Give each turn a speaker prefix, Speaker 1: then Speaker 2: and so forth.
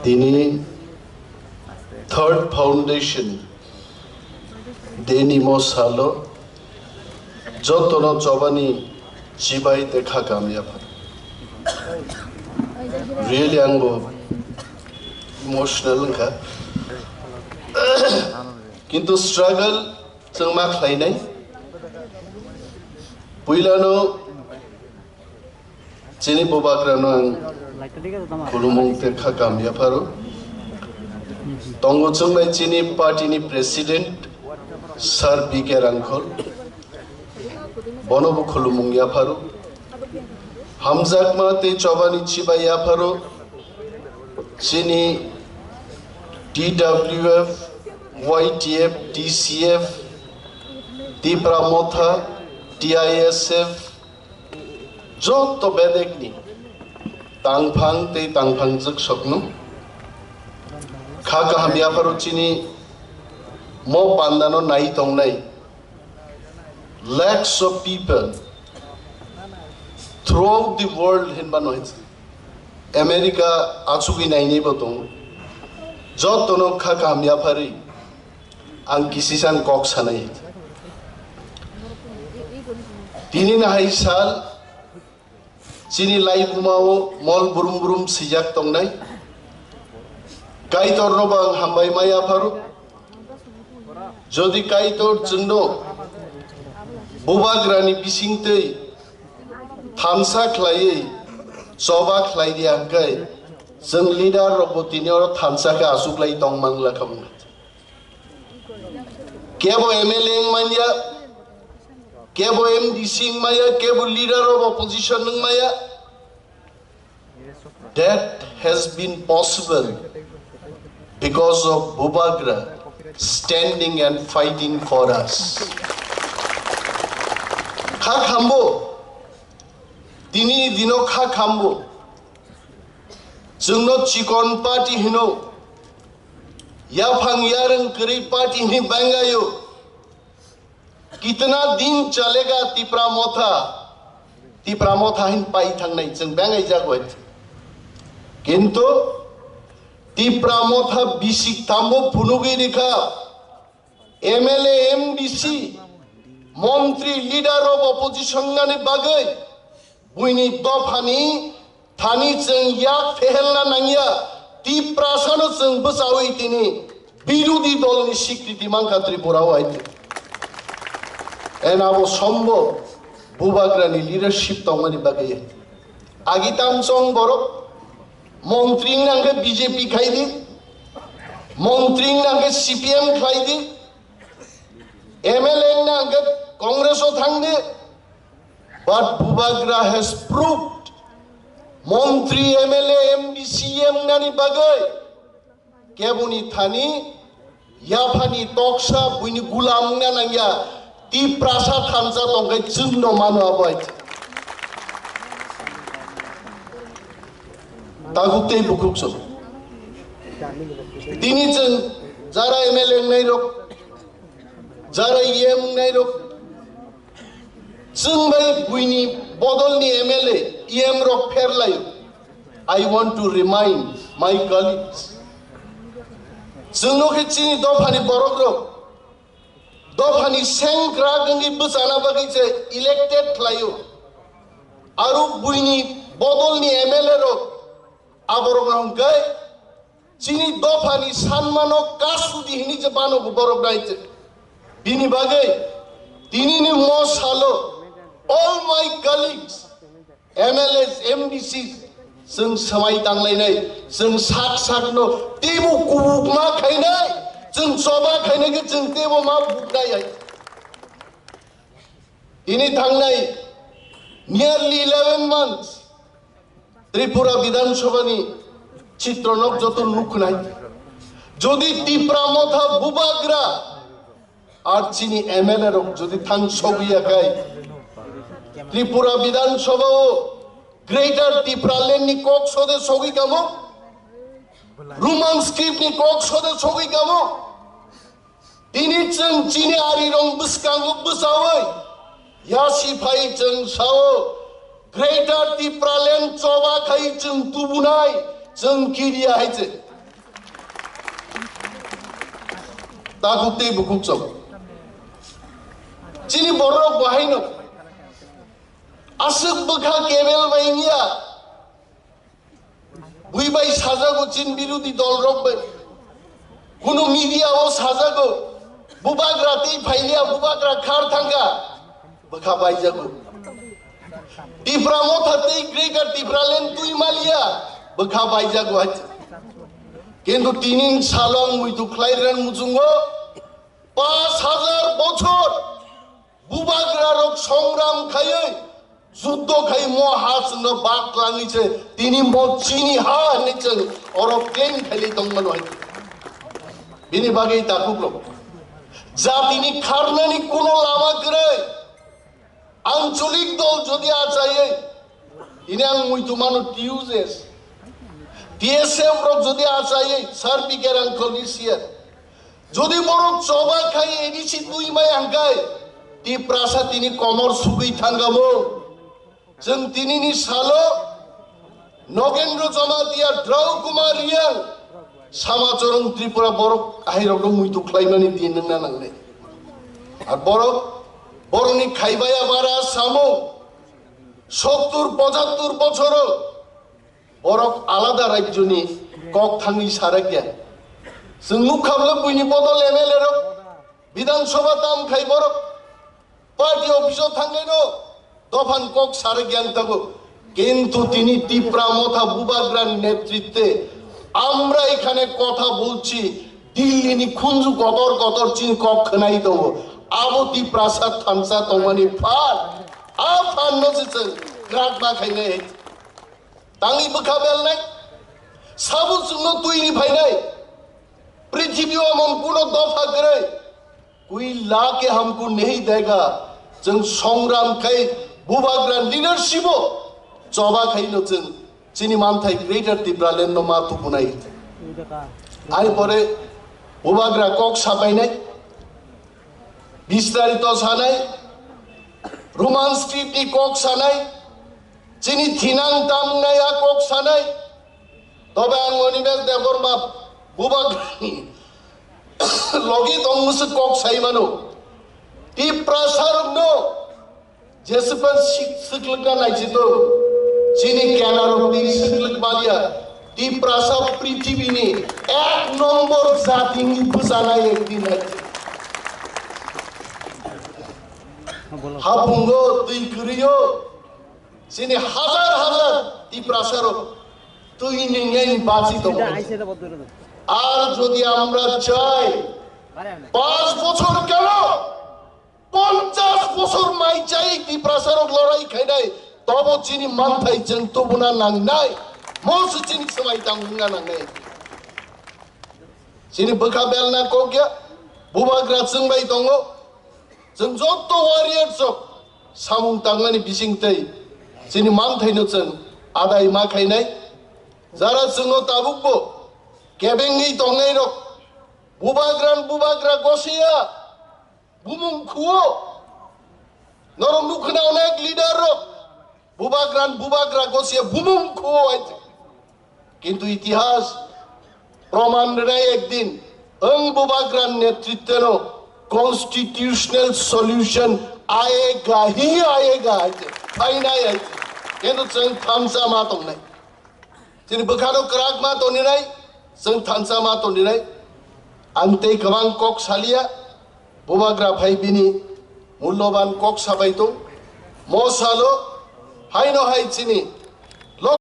Speaker 1: Dini Third Foundation Deni Mosalo Jotono Jobani Chibai de Kakamyapa. Really ango emotional ka. Kintu struggle chung ma khlai nai. Puilano Chini Bobakrano Kulumung te Kakamyaparo. Tongo chung nai Chini party ni president Sir B.K. Rankol. Bonobu Kulumung Yaparo. Hamzakma te Chobani Chiba Yaparo. Chini TWF, YTF, DCF, Tipramotha, TISF, Joto Bedekni, Tangpang te Tangpang Zik Sokno, Kaka Hamyaparo Chini, Mo Pandano Nai Tong Nai, lakhs of people throughout the world Hinbanoids, America Atsuki Naini Botong, Jotono Kaka Hamyapari, ang Kisisan Koksanay. Tini na haisal, Chini lai pumao mol burum burum sijak tong nai. Kaitor no bang hambay maya paru. Jodi kaitor jengno bubagrani bising tei thansa khlai soba khlai dia kai jeng leader robotini or thansa ka asuk lai tong mangla kham. Kebo MLA manya Kebo MDC maya, Kebo leader of opposition maya. That has been possible because of Bubagra standing and fighting for us. Kha khambo, tini dino kha khambo. Jungno chikon party hino, yapang yarang kari party ni bangayo. कितना दिन चलेगा तिप्रामोथा हिन पाई थंग नहीं जंग बैंगाई जागोत किंतु तिप्रामोथा बिसिक तामो फुनुगी दिखा MLA MDC मंत्री leader of opposition ने बागै बुइनी दफानी थानी जंग याक फेहलना नंगिया तिप्रासानो जंग बसावै तिनी बिरोधी दल नि स्वीकृति मांका Tripura वाइते And our sombo Bubagrani leadership tongmani bagay. Agitam song boro. Montring nangge BJP khaidi. Montring nangge CPM khaidi. MLA nangge Congress o thangde. But Bubagra has proved Montri MLA MDCM nani bagay. Kebuni thani Yapani toksa buini gulam nangya. Ti prasa thansa tongkai jungno mano aboy. Tagute bukukso. Tini jeng jara MLA nai rok, jara EM nai rok. Jung bai buini bodol ni MLA EM rok pher layo. I want to remind my colleagues. Jungno ke chini dofani borok rok. Dofani sengkra gangi busana bagi se elected klayo. Aru buini bodol ni MLA ro aborok nang gai. Chini dofani sanmano kasu di hini jepano borok naite. Bini bagai tini ni mos halo. All my colleagues, MLAs, MDCs, seng samai tanglai nai, seng sak no, tibu kubuk ma khai nai. Jeng soba khaine ke jeng tebo ma buknai ai. Ini thangnai nearly 11 months Tripura Vidhan Sabha ni chitronok joto nukhnai. Jodi Tipramotha Bubagra ar chini MLA rok jodi thang sogiya kai. Tripura Vidhan Sabha o Greater Tipraland ni kok sode sogi kamo. Roman script ni kok sode sogi kamo. Tini jeng chini ari rong buskang busawai. Yasi pai jeng sao greater Tipraland चबा खाई जों तुबुनाय जों किरिया हायचे ताकुते बुकुक सब चिनि बरक बाहायनो आसुक बखा केबेल बायनिया बुइबाय साजागो चिन बिरोधी दल रबे कुनु मीडिया हो साजागो बुबाग्रा ती फाइलिया बुबाग्रा खार थांगा बखा बायजागो टिप्रा मोथा ती ग्रेटर टिप्रालेण्ड तुई मालिया बखा बायजागो हाय কিন্তু তিনিন সালং মুইতু ক্লাইরান মুজুঙ্গো 5000 বছর বুবাগ্রা রক সংগ্রাম খাইয়ে যুদ্ধ খাই মহাসন বাকলাঙিছে তিনি মচিনি হা নিচে অরব প্লেন খালি দংমান হয় বিনি বাগেই তাকুকলো যা তিনি খারনানি কোন লামা করে আঞ্চলিক দল যদি আচাইয়ে ইনি আং মুইতু মানো টিউজেস টিএসএফ রক যদি আচাইয়ে সার্বিকের আঙ্কলিসিয়া যদি বড় চবা খাই এডিসি দুই মাই আঙ্কাই টি প্রাসা তিনি কমর সুকুই থাঙ্গামো जों दिनैनि सालो नगेन्द्र जमातिया द्रौ कुमार रियां सामाचरं त्रिपुरा बरक आहिरक मुइतु ख्लायनानै दिनना नांनाय आर बरनि खाइबाया बारा सामो 70-75 बछर बरक आलादा राज्यनि কক थांनि सारागिया जों मुखाबले बुइनि बदल एमएलए रक विधानसभा दाम खाइ बरक पार्टी अफिसाव थांनायनो দফান কক সারে জ্ঞান থাকো কিন্তু তিনি টিপ্রা মোথা বুবাগ্রার নেতৃত্বে আমরা এখানে কথা বলছি দিল্লিনি খুঞ্জু কদর কদর চিন কক খানাই দেবো আবতি প্রাসাদ থানসা তোমানি ফার আ ফান নজিছে গ্রাক বা খাইনে তাঙ্গি বখাবেল নাই সাবু সুন্ন তুইনি ভাইনাই पृथ्वी में कोनो दफा करे कोई ला के हमको नहीं देगा जों संग्राम खाई बुबाग्रा लीडरशिप चबा खाइनो जों चिनि मानथाय ग्रेटर टिप्रालेण्ड मा तुपुनाय आरो परे बुबाग्रा कक साबायनाय विस्तारित सानाय रोमान स्ट्रीट नि कक सानाय चिनि थिनां दामनाया कक सानाय तबे आं अनिमेष देबरमा बुबाग्रानि लगे दंसो कक साइमानो टिप्रासारनो जेसेबां सिख्लगा नायजितो चिनि केनारनि सिख्लग बालिया टिप्रासा पृथ्वीनि 1 नम्बर जातिनि बुजानाय एकदिन हापुंगो दै गरियो चिनि हाजार टिप्रासारो तुइनि नेनि बासि दं আর যদি আমরা চাই 5 বছর কেন 50 বছর মাই চাই টিপ্রাসারক লড়াই খাইনাই তব চিনি মানথাই जों তবুনা নাংনাই মস চিনি সমাই তাংনা নাংনাই চিনি বখা বেলনা কোগয়া বুবাগ্রা जोंबाय दङ जों जत्त वारियार्स सामुं तांनानि बिसिंथै चिनि मानथाइनो जों आदाय मा खाइनाय जारा जोङो ताबुकबो केबेंनि दंनाय रक बुबाग्रा गसिया बुमुं खुओ नरम नुखनावनाय लिडार रक बुबाग्रा गसिया बुमुं खुओ किंतु इतिहास प्रमाण रनाय एकदिन ओं बुबाग्रा नेतृत्वनो कॉन्स्टिट्यूशनल सॉल्यूशन आएगा ही आएगा फाइनाय किंतु जों थामसा मा दंनाय जों बखानो क्राक मा दंनाय जों थानसा मा तनिनाय आंते गोबां कक सालिया बुबाग्रा भाइबिनि मूल्यबान कक साबाय दं मसालो हायनो हाय चिनि